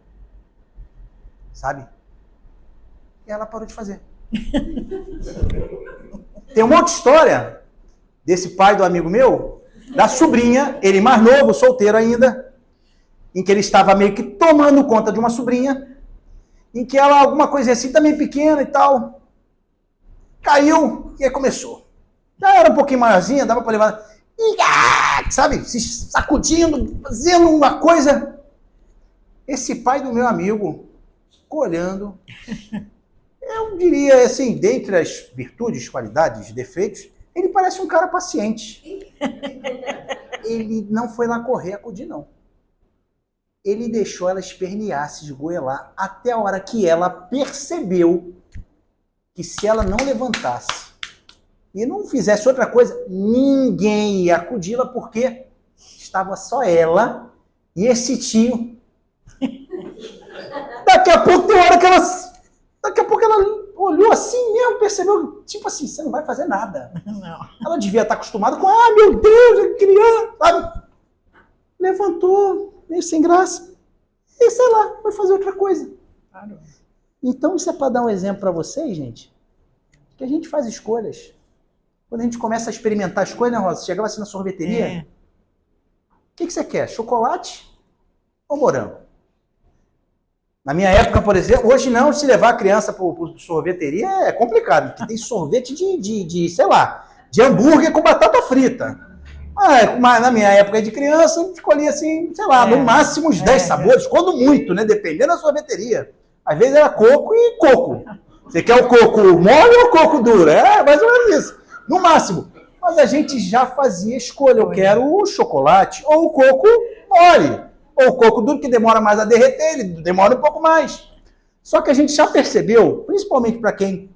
Sabe? E ela parou de fazer. Tem uma outra história desse pai do amigo meu, da sobrinha, ele mais novo, solteiro ainda, em que ele estava meio que tomando conta de uma sobrinha, em que ela, alguma coisa assim, também pequena e tal, caiu e aí começou. Já era um pouquinho maiorzinha, dava para levar... sabe, se sacudindo, fazendo uma coisa. Esse pai do meu amigo ficou olhando. Eu diria assim, dentre as virtudes, qualidades, defeitos, ele parece um cara paciente. Ele não foi lá correr, acudir, não. ele deixou ela espernear, se esgoelar, até a hora que ela percebeu que se ela não levantasse e não fizesse outra coisa, ninguém ia acudi-la, porque estava só ela e esse tio. Daqui a pouco tem hora que ela... Daqui a pouco ela olhou assim mesmo, percebeu, tipo assim, você não vai fazer nada. Não. Ela devia estar acostumada com, meu Deus, é criança, sabe? Levantou, meio sem graça, e sei lá, vai fazer outra coisa. Claro. Então isso é para dar um exemplo para vocês, gente, que a gente faz escolhas. Quando a gente começa a experimentar as coisas, né, Rosa? Você chegava assim na sorveteria, o que você quer, chocolate ou morango? Na minha época, por exemplo, hoje não, se levar a criança para sorveteria é complicado, porque tem sorvete sei lá, de hambúrguer com batata frita. Mas na minha época de criança, escolhia assim, sei lá, no máximo uns 10 sabores, quando muito, né? Dependendo da sorveteria. Às vezes era coco e coco. Você quer o coco mole ou o coco duro? É mais ou menos isso. No máximo. Mas a gente já fazia escolha. Eu quero o chocolate ou o coco mole. Ou o coco duro, que demora mais a derreter, ele demora um pouco mais. Só que a gente já percebeu, principalmente para quem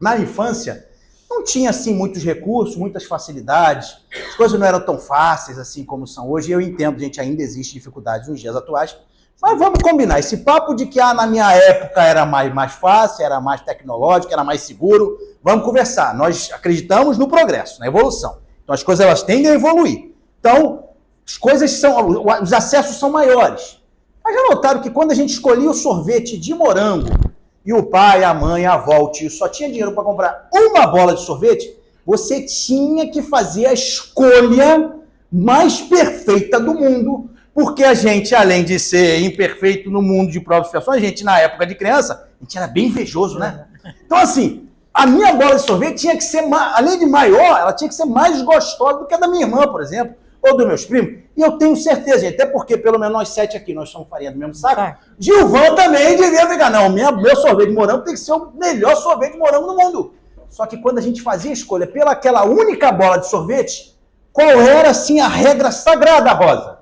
na infância não tinha assim muitos recursos, muitas facilidades, as coisas não eram tão fáceis assim como são hoje. Eu entendo, gente, ainda existe dificuldades nos dias atuais, mas vamos combinar. Esse papo de que na minha época era mais fácil, era mais tecnológico, era mais seguro, vamos conversar. Nós acreditamos no progresso, na evolução. Então as coisas elas tendem a evoluir. Então as coisas os acessos são maiores. Mas já notaram que quando a gente escolhia o sorvete de morango e o pai, a mãe, a avó, o tio só tinha dinheiro para comprar uma bola de sorvete, você tinha que fazer a escolha mais perfeita do mundo, porque a gente, além de ser imperfeito no mundo de provas e expiações, a gente, na época de criança, a gente era bem invejoso, né? Então, assim, a minha bola de sorvete tinha que ser, além de maior, ela tinha que ser mais gostosa do que a da minha irmã, por exemplo, ou dos meus primos. E eu tenho certeza, gente, até porque pelo menos nós 7 aqui, nós somos farinha do mesmo saco, Gilvan também devia ficar, não, meu sorvete de morango tem que ser o melhor sorvete de morango do mundo. Só que quando a gente fazia a escolha pela aquela única bola de sorvete, qual era, assim, a regra sagrada, Rosa?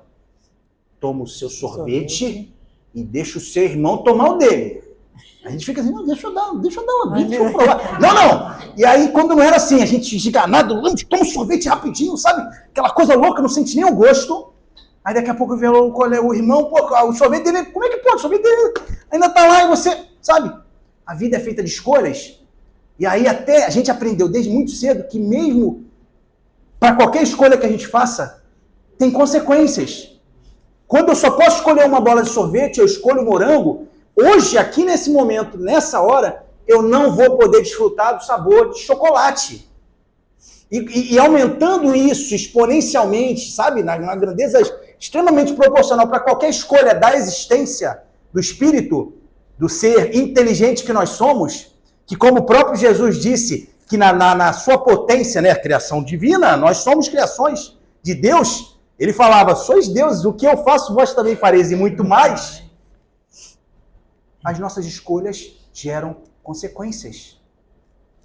Toma o seu sorvete e deixa o seu irmão tomar o dele. A gente fica assim, não, deixa eu dar uma deixa eu provar. Não. E aí, quando não era assim, a gente esganado, toma um sorvete rapidinho, sabe? Aquela coisa louca, não sente nem o gosto. Aí daqui a pouco vê o irmão, pô, o sorvete dele, como é que pode? O sorvete dele ainda tá lá e você, sabe? A vida é feita de escolhas. E aí até a gente aprendeu desde muito cedo que mesmo para qualquer escolha que a gente faça, tem consequências. Quando eu só posso escolher uma bola de sorvete, eu escolho morango. Hoje, aqui nesse momento, nessa hora, eu não vou poder desfrutar do sabor de chocolate. E aumentando isso exponencialmente, sabe, na grandeza extremamente proporcional para qualquer escolha da existência, do espírito, do ser inteligente que nós somos, que como o próprio Jesus disse, que na sua potência, né, a criação divina, nós somos criações de Deus. Ele falava, sois deuses, o que eu faço, vós também fareis, e muito mais. As nossas escolhas geram consequências.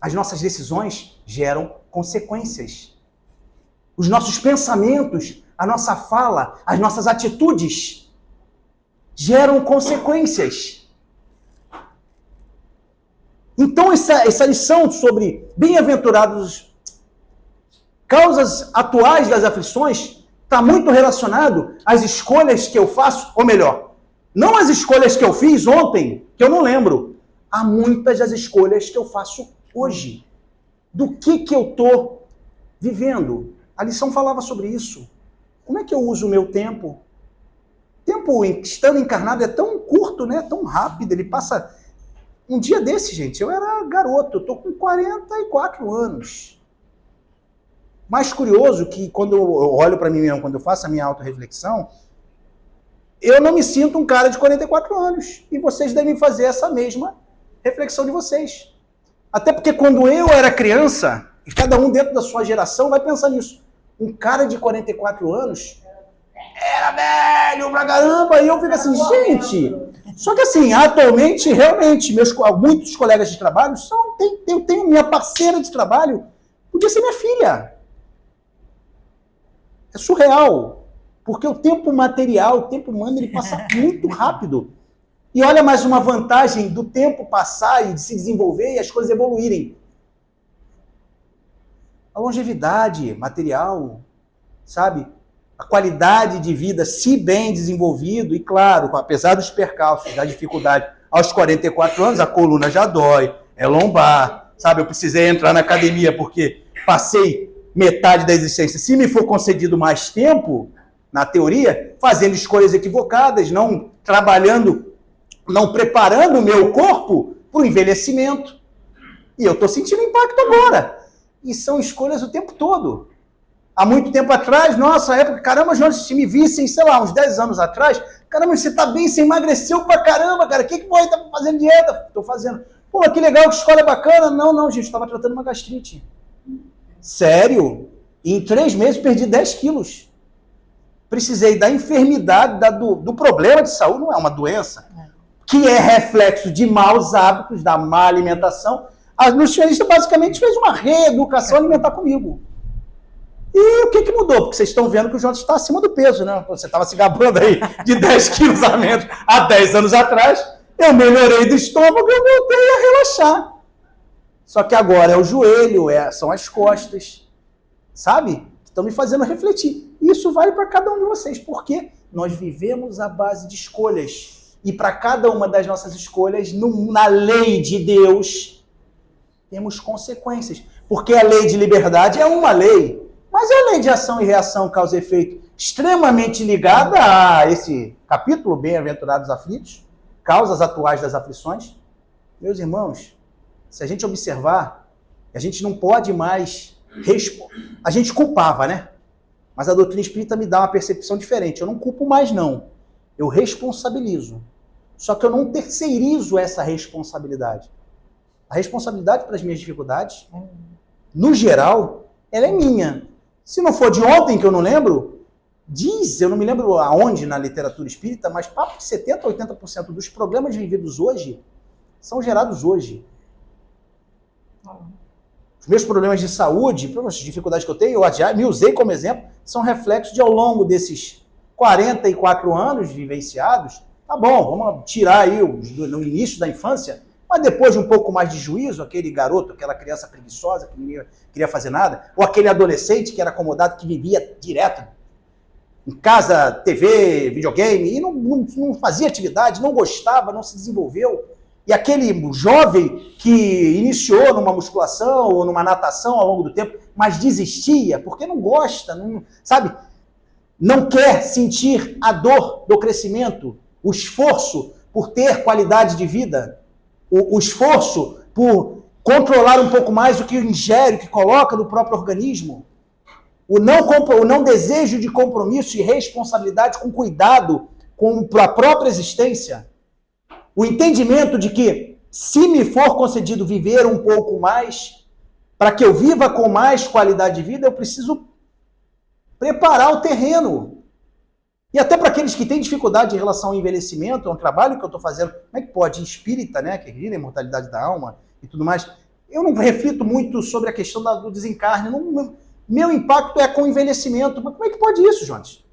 As nossas decisões geram consequências. Os nossos pensamentos, a nossa fala, as nossas atitudes geram consequências. Então, essa lição sobre bem-aventurados, causas atuais das aflições, está muito relacionado às escolhas que eu faço, ou melhor, não as escolhas que eu fiz ontem, que eu não lembro. Há muitas das escolhas que eu faço hoje. Do que eu estou vivendo? A lição falava sobre isso. Como é que eu uso o meu tempo? O tempo estando encarnado é tão curto, né? Tão rápido. Ele passa... Um dia desse, gente, eu era garoto. Eu estou com 44 anos. Mais curioso que quando eu olho para mim mesmo, quando eu faço a minha autorreflexão, eu não me sinto um cara de 44 anos. E vocês devem fazer essa mesma reflexão de vocês. Até porque quando eu era criança, e cada um dentro da sua geração vai pensar nisso. Um cara de 44 anos era velho pra caramba. E eu fico assim, gente... Só que assim, atualmente, realmente, muitos colegas de trabalho eu tenho minha parceira de trabalho, podia ser minha filha. É surreal. Porque o tempo material, o tempo humano, ele passa muito rápido. E olha mais uma vantagem do tempo passar e de se desenvolver e as coisas evoluírem. A longevidade material, sabe? A qualidade de vida, se bem desenvolvido, e claro, apesar dos percalços, da dificuldade, aos 44 anos a coluna já dói, é lombar, sabe? Eu precisei entrar na academia porque passei metade da existência. Se me for concedido mais tempo, na teoria, fazendo escolhas equivocadas, não trabalhando, não preparando o meu corpo para o envelhecimento. E eu estou sentindo impacto agora. E são escolhas o tempo todo. Há muito tempo atrás, nossa época, caramba, Jonas, se me vissem, sei lá, uns 10 anos atrás, caramba, você tá bem, você emagreceu pra caramba, cara, o que vai estar fazendo dieta? Tô fazendo. Pô, que legal, que escola bacana. Não, gente, estava tratando uma gastrite. Sério? E em 3 meses perdi 10 quilos. Precisei da enfermidade, do problema de saúde, não é uma doença, que é reflexo de maus hábitos, da má alimentação. A nutricionista basicamente fez uma reeducação alimentar comigo. E o que mudou? Porque vocês estão vendo que o Jonas está acima do peso, né? Você estava se gabando aí de 10 quilos a menos há 10 anos atrás. Eu melhorei do estômago e eu voltei a relaxar. Só que agora é o joelho, são as costas, sabe? Estão me fazendo refletir. Isso vale para cada um de vocês, porque nós vivemos à base de escolhas. E para cada uma das nossas escolhas, na lei de Deus, temos consequências. Porque a lei de liberdade é uma lei, mas é a lei de ação e reação, causa e efeito, extremamente ligada a esse capítulo, Bem-aventurados aflitos, causas atuais das aflições. Meus irmãos, se a gente observar, a gente não pode mais... A gente culpava, né? Mas a doutrina espírita me dá uma percepção diferente. Eu não culpo mais, não. Eu responsabilizo. Só que eu não terceirizo essa responsabilidade. A responsabilidade pelas minhas dificuldades, no geral, ela é minha. Se não for de ontem, que eu não lembro, eu não me lembro aonde na literatura espírita, mas papo de 70% a 80% dos problemas vividos hoje são gerados hoje. Os meus problemas de saúde, as dificuldades que eu tenho, eu me usei como exemplo, são reflexos de ao longo desses 44 anos vivenciados. Tá bom, vamos tirar aí no início da infância, mas depois de um pouco mais de juízo, aquele garoto, aquela criança preguiçosa que não queria fazer nada, ou aquele adolescente que era acomodado, que vivia direto em casa, TV, videogame, e não fazia atividade, não gostava, não se desenvolveu. E aquele jovem que iniciou numa musculação ou numa natação ao longo do tempo, mas desistia porque não gosta, sabe? Não quer sentir a dor do crescimento, o esforço por ter qualidade de vida, o esforço por controlar um pouco mais o que ingere, o que coloca no próprio organismo, o não desejo de compromisso e responsabilidade com cuidado com a própria existência, o entendimento de que, se me for concedido viver um pouco mais, para que eu viva com mais qualidade de vida, eu preciso preparar o terreno. E até para aqueles que têm dificuldade em relação ao envelhecimento, é um trabalho que eu estou fazendo, como é que pode? Espírita, né, que gira a imortalidade da alma e tudo mais. Eu não reflito muito sobre a questão do desencarne. Meu impacto é com o envelhecimento. Mas como é que pode isso, Jonas?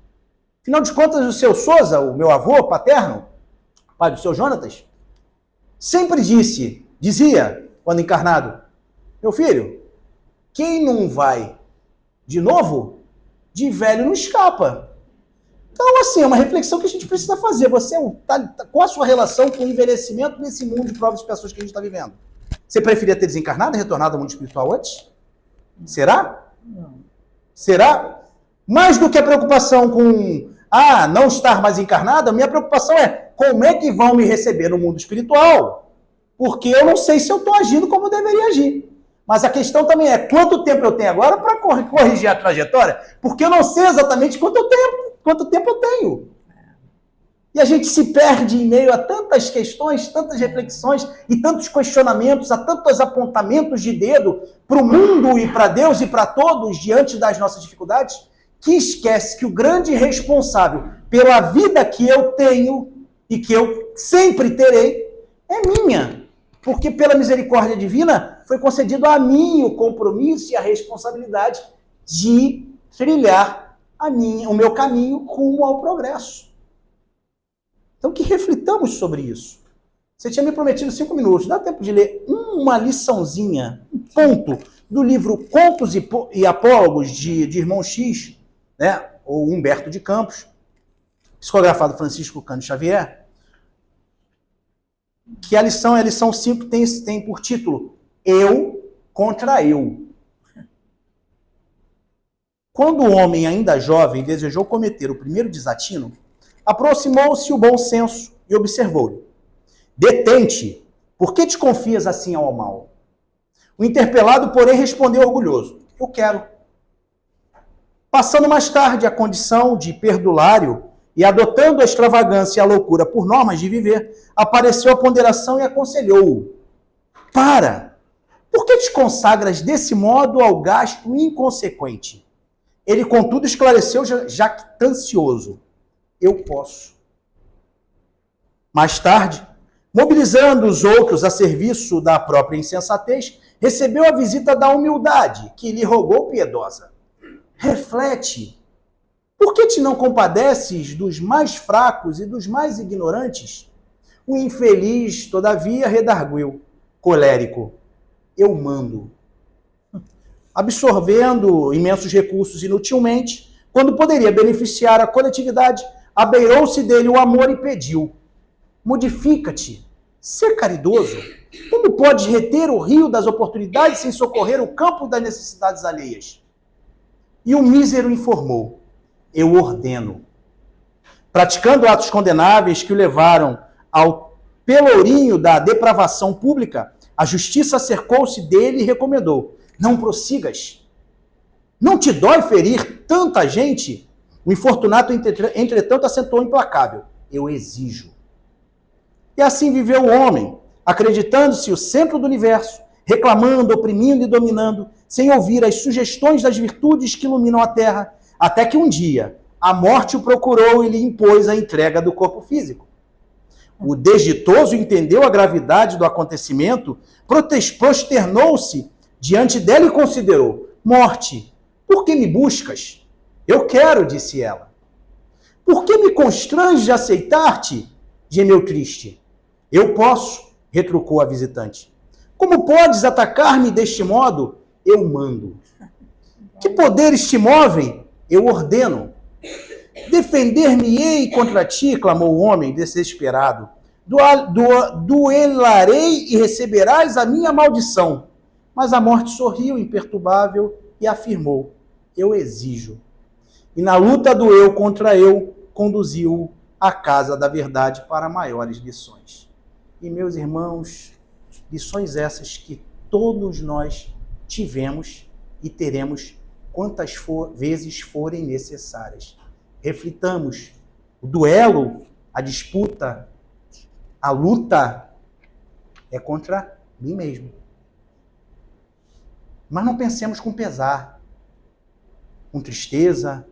Afinal de contas, o seu Souza, o meu avô paterno, pai do seu Jonatas, sempre dizia, quando encarnado, meu filho, quem não vai de novo, de velho não escapa. Então, assim, é uma reflexão que a gente precisa fazer. Você, qual a sua relação com o envelhecimento nesse mundo de provas e expiações que a gente está vivendo? Você preferia ter desencarnado e retornado ao mundo espiritual antes? Será? Não. Será? Mais do que a preocupação com não estar mais encarnado, a minha preocupação é como é que vão me receber no mundo espiritual? Porque eu não sei se eu estou agindo como eu deveria agir. Mas a questão também é quanto tempo eu tenho agora para corrigir a trajetória? Porque eu não sei exatamente quanto tempo eu tenho. E a gente se perde em meio a tantas questões, tantas reflexões e tantos questionamentos, a tantos apontamentos de dedo para o mundo e para Deus e para todos diante das nossas dificuldades, que esquece que o grande responsável pela vida que eu tenho e que eu sempre terei é minha. Porque pela misericórdia divina foi concedido a mim o compromisso e a responsabilidade de trilhar o meu caminho rumo ao progresso. Então, que reflitamos sobre isso. Você tinha me prometido 5 minutos. Dá tempo de ler uma liçãozinha, um ponto, do livro Contos e Apólogos, de Irmão X, né? Ou Humberto de Campos, psicografado Francisco Cândido Xavier, que a lição 5, tem por título Eu contra Eu. Quando o homem, ainda jovem, desejou cometer o primeiro desatino, aproximou-se o bom senso e observou-lhe: detente, por que te confias assim ao mal? O interpelado, porém, respondeu orgulhoso: eu quero. Passando mais tarde a condição de perdulário e adotando a extravagância e a loucura por normas de viver, apareceu a ponderação e aconselhou-o: para! Por que te consagras desse modo ao gasto inconsequente? Ele, contudo, esclareceu jactancioso: eu posso. Mais tarde, mobilizando os outros a serviço da própria insensatez, recebeu a visita da humildade, que lhe rogou piedosa: reflete, por que te não compadeces dos mais fracos e dos mais ignorantes? O infeliz, todavia, redarguiu, colérico: eu mando. Absorvendo imensos recursos inutilmente, quando poderia beneficiar a coletividade, abeirou-se dele o amor e pediu: modifica-te, sê caridoso. Como podes reter o rio das oportunidades sem socorrer o campo das necessidades alheias? E o mísero informou: eu ordeno. Praticando atos condenáveis que o levaram ao pelourinho da depravação pública, a justiça cercou-se dele e recomendou: não prossigas. Não te dói ferir tanta gente? O infortunato, entretanto, acentuou implacável: eu exijo. E assim viveu o homem, acreditando-se o centro do universo, reclamando, oprimindo e dominando, sem ouvir as sugestões das virtudes que iluminam a terra, até que um dia a morte o procurou e lhe impôs a entrega do corpo físico. O desditoso entendeu a gravidade do acontecimento, prosternou-se diante dela e considerou: morte, por que me buscas? Eu quero, disse ela. Por que me constranges de aceitar-te? Gemeu triste. Eu posso, retrucou a visitante. Como podes atacar-me deste modo? Eu mando. Que poderes te movem? Eu ordeno. Defender-me-ei contra ti, clamou o homem desesperado. Duelarei e receberás a minha maldição. Mas a morte sorriu imperturbável e afirmou: eu exijo. E na luta do eu contra eu, conduziu-o à casa da verdade para maiores lições. E, meus irmãos, lições essas que todos nós tivemos e teremos quantas vezes forem necessárias. Reflitamos: o duelo, a disputa, a luta é contra mim mesmo. Mas não pensemos com pesar, com tristeza.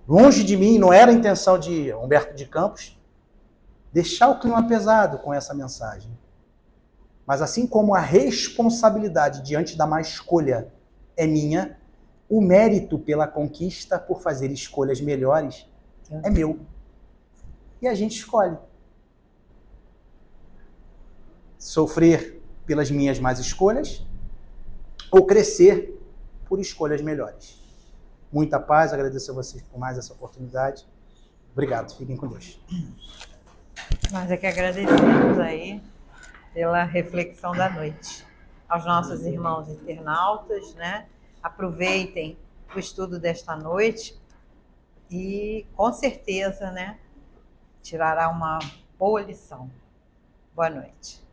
Longe de mim, não era a intenção de Humberto de Campos deixar o clima pesado com essa mensagem. Mas assim como a responsabilidade diante da má escolha é minha, o mérito pela conquista, por fazer escolhas melhores, é meu. E a gente escolhe. Sofrer pelas minhas más escolhas ou crescer por escolhas melhores. Muita paz, agradeço a vocês por mais essa oportunidade. Obrigado, fiquem com Deus. Nós é que agradecemos aí pela reflexão da noite. Aos nossos irmãos internautas, né? Aproveitem o estudo desta noite e, com certeza, né, tirará uma boa lição. Boa noite.